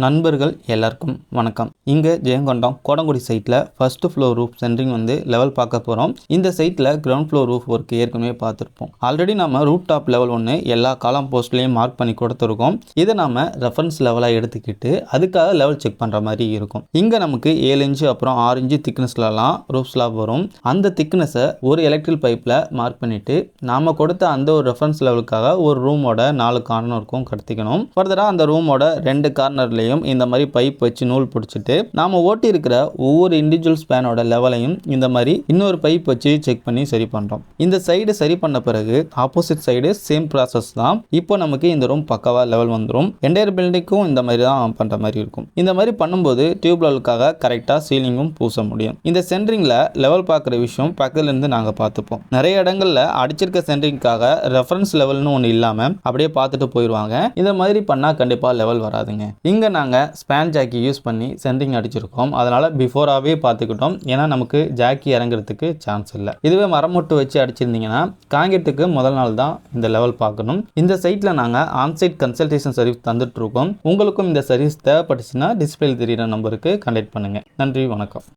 நண்பர்கள் எல்லாருக்கும் வணக்கம். இங்கே ஜெயங்கொண்டம் கோடங்குடி சைட்டில் first floor roof centring level பார்க்க போகிறோம். இந்த சைட்டில் கிரவுண்ட் ஃப்ளோர் ரூஃப் ஒர்க் ஏற்கனவே பார்த்துருப்போம். ஆல்ரெடி நம்ம ரூட் டாப் லெவல் 1 எல்லா காலம் போஸ்ட்லேயும் மார்க் பண்ணி கொடுத்துருக்கோம். இதை நம்ம ரெஃபரன்ஸ் லெவலாக எடுத்துக்கிட்டு அதுக்காக லெவல் செக் பண்ணுற மாதிரி இருக்கும். இங்கே நமக்கு 7 இன்ச்சு அப்புறம் 6 இன்ச்சு திக்னஸ்லாம் ரூஃப் ஸ்லாப் வரும். அந்த திக்னஸை ஒரு எலக்ட்ரிக்கல் பைப்பில் மார்க் பண்ணிவிட்டு நாம் கொடுத்த அந்த ஒரு ரெஃபரன்ஸ் லெவலுக்காக ஒரு ரூமோட 4 கார்னருக்கும் கடத்திக்கணும். ஃபர்தராக அந்த ரூமோட 2 கார்னர்லேயும் இந்த மாதிரி பைப் வச்சு நூல் பிடிச்சிட்டு நாம ஓட்டி இருக்கிற ஒவ்வொரு இண்டிவிஜுவல் ஸ்பேனோட லெவலையும் இந்த மாதிரி இன்னொரு பைப் வச்சு செக் பண்ணி சரி பண்றோம். இந்த சைடு சரி பண்ண பிறகு ஆப்போசிட் சைடு சேம் ப்ராசஸ் தான். இப்போ நமக்கு இந்த ரூம் பக்கவா லெவல் வந்துடும். என்டையர் பில்டிங்க்கும் இந்த மாதிரி தான் பண்ற மாதிரி இருக்கும். இந்த மாதிரி பண்ணும்போது டியூப் லெவலுக்காக கரெக்டா சீலிங்கும் பூச முடியும். இந்த சென்ட்ரிங்ல லெவல் பார்க்குற விஷயம் பக்கத்துல இருந்து நாங்க பார்த்துப்போம். நிறைய இடங்கள்ல அடிச்சிருக்க சென்ட்ரிங்காக ரெஃபரன்ஸ் லெவல்னு ஒன்று இல்லாம அப்படியே பார்த்துட்டு போயிடுவாங்க. இந்த மாதிரி பண்ணா கண்டிப்பா லெவல் வராதுங்க. இங்க நாங்கள் ஸ்பேன் ஜாக்கி யூஸ் பண்ணி சென்ட்ரிங் அடிச்சிருக்கோம். அதனால் பிஃபோராகவே பார்த்துக்கிட்டோம். ஏன்னா நமக்கு ஜாக்கி இறங்குறதுக்கு சான்ஸ் இல்லை. இதுவே மரமுட்டு வச்சு அடிச்சிருந்தீங்கன்னா காங்கிரீட்டுக்கு முதல் நாள் தான் இந்த லெவல் பார்க்கணும். இந்த சைட்டில் நாங்கள் ஆன்சைட் கன்சல்டேஷன் சர்வீஸ் தந்துட்டு இருக்கோம். உங்களுக்கும் இந்த சர்வீஸ் தேவைப்பட்டுச்சுன்னா டிஸ்பிளேல தெரியிற நம்பருக்கு கான்டாக்ட் பண்ணுங்கள். நன்றி, வணக்கம்.